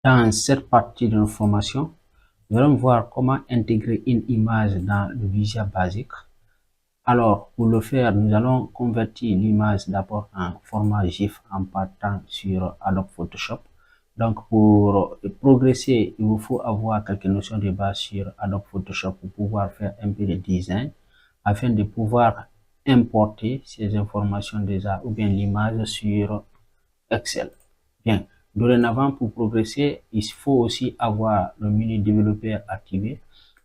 Dans cette partie de notre formation, nous allons voir comment intégrer une image dans le Visual Basic. Alors, pour le faire, nous allons convertir l'image d'abord en format GIF en partant sur Adobe Photoshop. Donc, pour progresser, il vous faut avoir quelques notions de base sur Adobe Photoshop pour pouvoir faire un peu de design afin de pouvoir importer ces informations déjà ou bien l'image sur Excel. Bien. Dorénavant, pour progresser, il faut aussi avoir le menu développeur activé.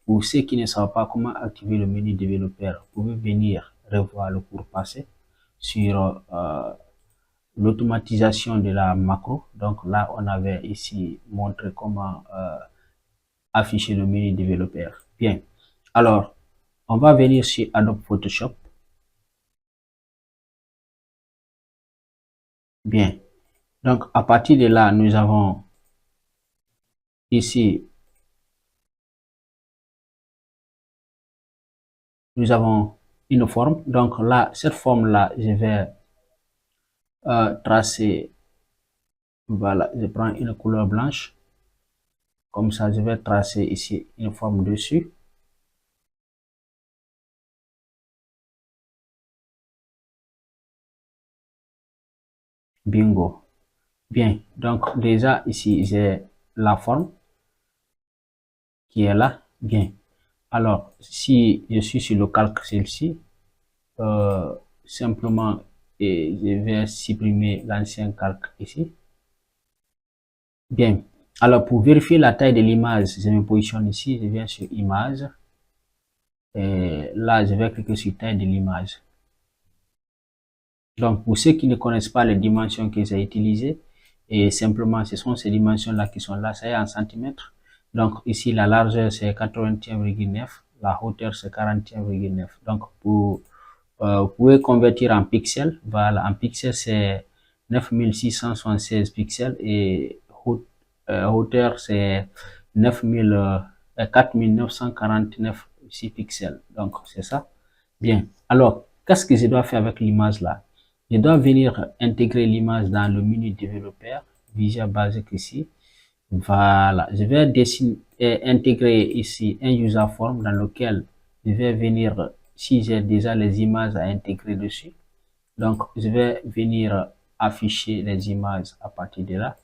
Pour ceux qui ne savent pas comment activer le menu développeur, vous pouvez venir revoir le cours passé sur l'automatisation de la macro. Donc là, on avait ici montré comment afficher le menu développeur. Bien. Alors, on va venir sur Adobe Photoshop. Bien. Donc, à partir de là, nous avons ici nous avons une forme. Donc là, cette forme-là, je vais tracer, voilà, je prends une couleur blanche. Comme ça, je vais tracer ici une forme dessus. Bingo. Bien, donc déjà ici, j'ai la forme qui est là. Bien. Alors, si je suis sur le calque celle-ci, simplement, et je vais supprimer l'ancien calque ici. Bien. Alors, pour vérifier la taille de l'image, je me positionne ici, je viens sur image. Et là, je vais cliquer sur taille de l'image. Donc, pour ceux qui ne connaissent pas les dimensions que j'ai utilisées, et simplement, ce sont ces dimensions-là qui sont là, ça est en centimètres. Donc, ici, la largeur, c'est 81,9, la hauteur, c'est 41,9. Donc, vous pouvez convertir en pixels. Voilà, en pixels, c'est 9676 pixels et hauteur, c'est 4949 pixels. Donc, c'est ça. Bien. Alors, qu'est-ce que je dois faire avec l'image là? Je dois venir intégrer l'image dans le menu développeur, Visual Basic ici. Voilà. Je vais dessiner, intégrer ici un user form dans lequel je vais venir, si j'ai déjà les images à intégrer dessus. Donc, je vais venir afficher les images à partir de là.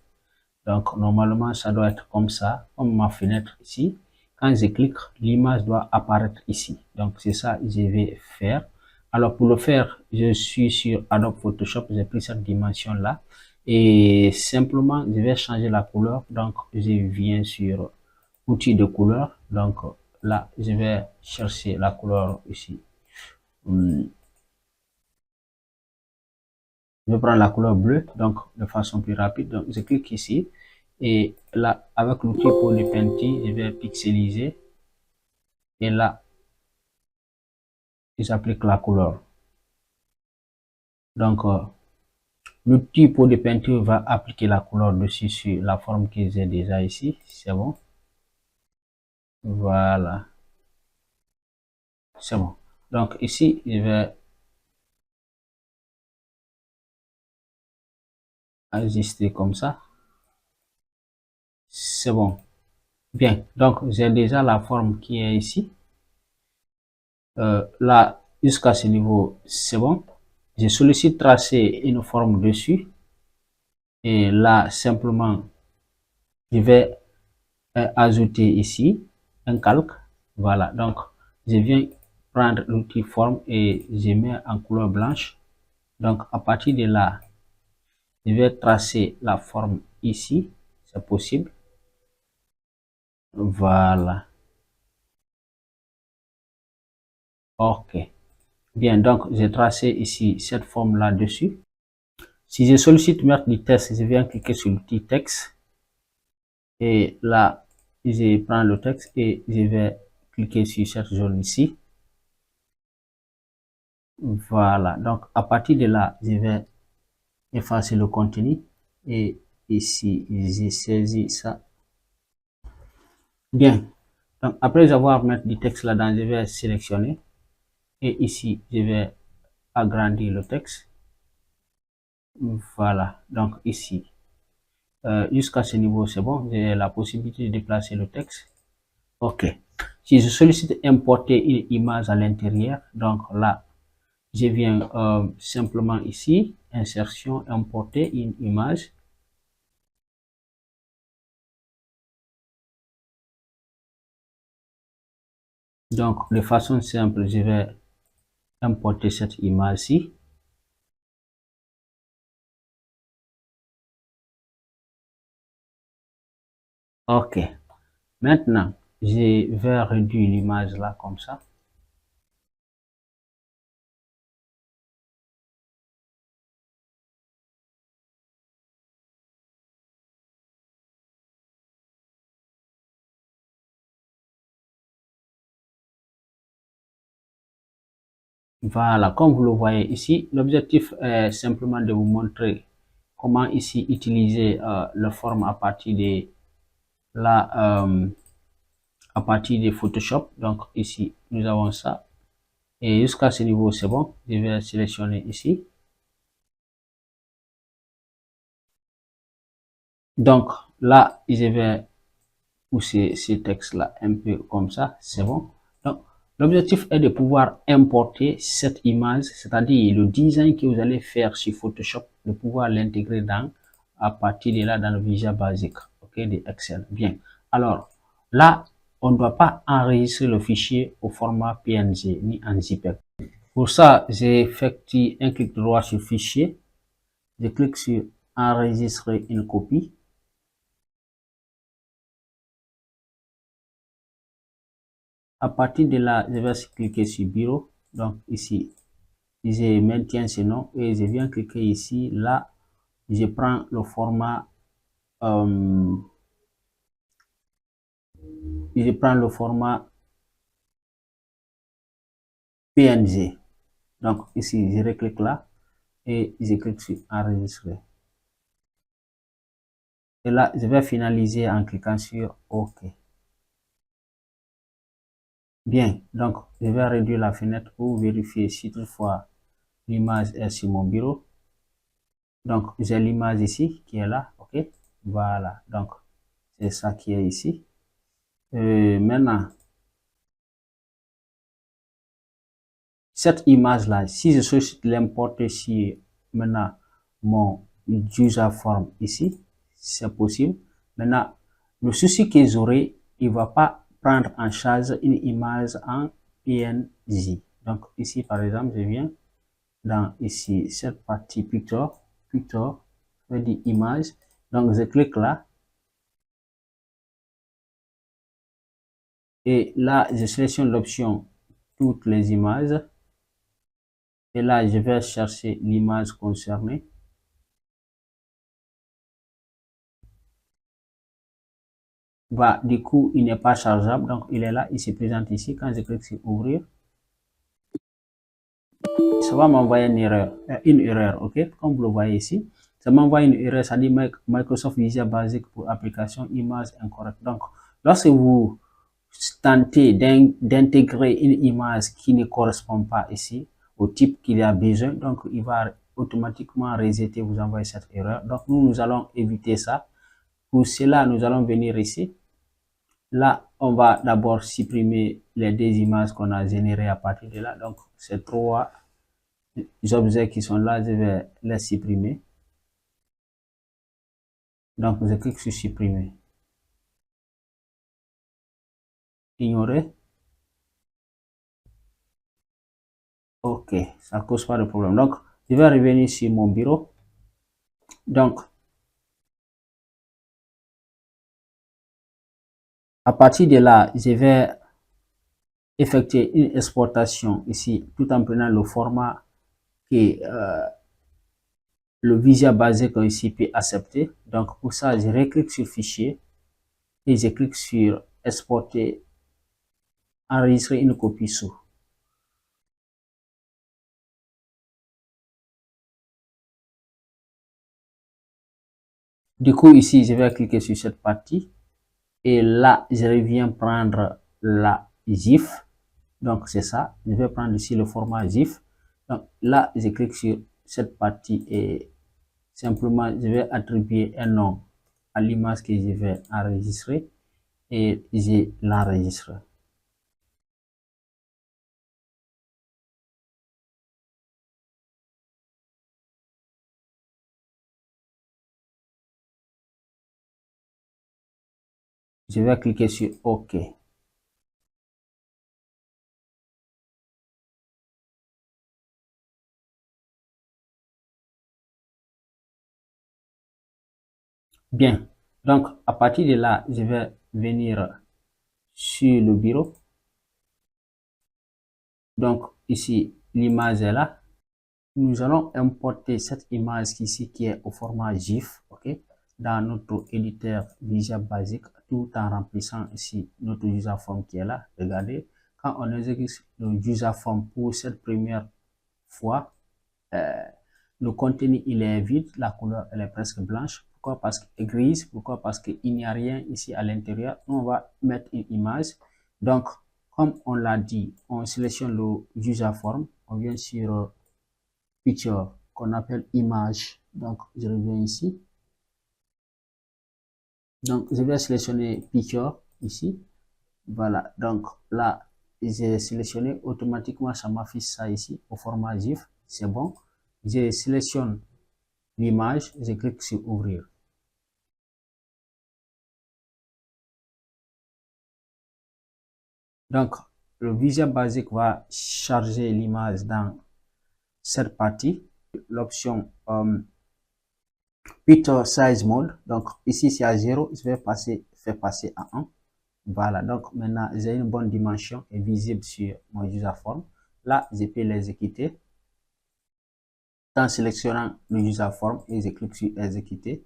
Donc, normalement, ça doit être comme ça, comme ma fenêtre ici. Quand je clique, l'image doit apparaître ici. Donc, c'est ça que je vais faire. Alors, pour le faire, je suis sur Adobe Photoshop. J'ai pris cette dimension-là. Et simplement, je vais changer la couleur. Donc, je viens sur outils de couleur. Donc, là, je vais chercher la couleur ici. Je vais prendre la couleur bleue, donc de façon plus rapide. Donc, je clique ici. Et là, avec l'outil pour le peinture, je vais pixeliser. Et là, j'applique la couleur. Donc, l'outil pour le peinture va appliquer la couleur dessus sur la forme que j'ai déjà ici. C'est bon. Voilà. C'est bon. Donc, ici, je vais ajuster comme ça. C'est bon. Bien. Donc, j'ai déjà la forme qui est ici. Là, jusqu'à ce niveau, c'est bon. Je sollicite tracer une forme dessus. Et là, simplement, je vais ajouter ici un calque. Voilà. Donc, je viens prendre l'outil forme et je mets en couleur blanche. Donc, à partir de là, je vais tracer la forme ici. C'est possible. Voilà. OK. Bien. Donc, j'ai tracé ici cette forme là-dessus. Si je sollicite mettre du texte, je viens cliquer sur l'outil texte. Et là, je prends le texte et je vais cliquer sur cette zone ici. Voilà. Donc, à partir de là, je vais effacer le contenu. Et ici, j'ai saisi ça. Bien. Donc, après avoir mis du texte là-dedans, je vais sélectionner. Et ici, je vais agrandir le texte. Voilà. Donc, ici. Jusqu'à ce niveau, c'est bon. J'ai la possibilité de déplacer le texte. OK. Si je sollicite importer une image à l'intérieur, donc là, je viens simplement ici, insertion, importer une image. Donc, de façon simple, je vais importer cette image-ci. OK. Maintenant, je vais réduire l'image là comme ça. Voilà, comme vous le voyez ici, l'objectif est simplement de vous montrer comment ici utiliser le forme à partir de la à partir de Photoshop. Donc ici, nous avons ça. Et jusqu'à ce niveau, c'est bon. Je vais sélectionner ici. Donc là, je vais pousser ce texte-là un peu comme ça. C'est bon. Donc, l'objectif est de pouvoir importer cette image, c'est-à-dire le design que vous allez faire sur Photoshop, de pouvoir l'intégrer dans, à partir de là, dans le Visual Basic, ok, de Excel. Bien. Alors, là, on ne doit pas enregistrer le fichier au format PNG ni en JPEG. Pour ça, j'effectue un clic droit sur fichier. Je clique sur enregistrer une copie. À partir de là, je vais cliquer sur bureau. Donc ici, je maintiens ce nom et je viens cliquer ici. Là, je prends le format PNG. Donc ici, je reclique là et je clique sur enregistrer. Et là, je vais finaliser en cliquant sur OK. Bien, donc je vais réduire la fenêtre pour vérifier si toutefois l'image est sur mon bureau. Donc j'ai l'image ici qui est là, ok. Voilà, donc c'est ça qui est ici. Maintenant, cette image là, si je souhaite l'importer sur maintenant mon user form ici, c'est possible. Maintenant, le souci que j'aurai, il va pas prendre en charge une image en PNG. Donc ici par exemple, je viens dans ici cette partie picture, je dis image. Donc je clique là et là je sélectionne l'option toutes les images et là je vais chercher l'image concernée. Bah, du coup il n'est pas chargeable, donc il est là, il se présente ici. Quand je clique sur ouvrir, ça va m'envoyer une erreur, ok, comme vous le voyez ici. Ça m'envoie une erreur, ça dit Microsoft Visual Basic pour application image incorrecte. Donc lorsque vous tentez d'intégrer une image qui ne correspond pas ici au type qu'il y a besoin, donc il va automatiquement resetter, vous envoyer cette erreur. Donc nous allons éviter ça. Pour cela, nous allons venir ici. Là, on va d'abord supprimer les deux images qu'on a générées à partir de là. Donc ces trois objets qui sont là, je vais les supprimer. Donc je clique sur supprimer. Ignorer. Ok, ça cause pas de problème. Donc je vais revenir sur mon bureau. Donc à partir de là, je vais effectuer une exportation ici tout en prenant le format que le Visual Basic ici peut accepter. Donc pour ça, je reclique sur fichier et je clique sur exporter, enregistrer une copie sous. Du coup ici, je vais cliquer sur cette partie et là, je reviens prendre la GIF. Donc c'est ça, je vais prendre ici le format GIF. Donc là, je clique sur cette partie et simplement je vais attribuer un nom à l'image que je vais enregistrer et je l'enregistre. Je vais cliquer sur OK. Bien. Donc, à partir de là, je vais venir sur le bureau. Donc, ici, l'image est là. Nous allons importer cette image ici qui est au format GIF, ok, dans notre éditeur Visual Basic, tout en remplissant ici notre user form qui est là. Regardez, quand on exécute le user form pour cette première fois, le contenu il est vide, la couleur elle est presque blanche. Pourquoi? Parce que grise. Pourquoi? Parce qu'il n'y a rien ici à l'intérieur. On va mettre une image. Donc, comme on l'a dit, on sélectionne le user form, on vient sur picture qu'on appelle image. Donc, je reviens ici. Donc, je vais sélectionner picture ici. Voilà. Donc, là, j'ai sélectionné automatiquement, ça m'affiche ça ici au format GIF. C'est bon. Je sélectionne l'image, je clique sur ouvrir. Donc, le Visual Basic va charger l'image dans cette partie. L'option Picture Size Mode. Donc, ici, c'est à 0. Je vais faire passer à 1. Voilà. Donc, maintenant, j'ai une bonne dimension et visible sur mon user form. Là, je peux l'exécuter. En sélectionnant le user form et je clique sur exécuter.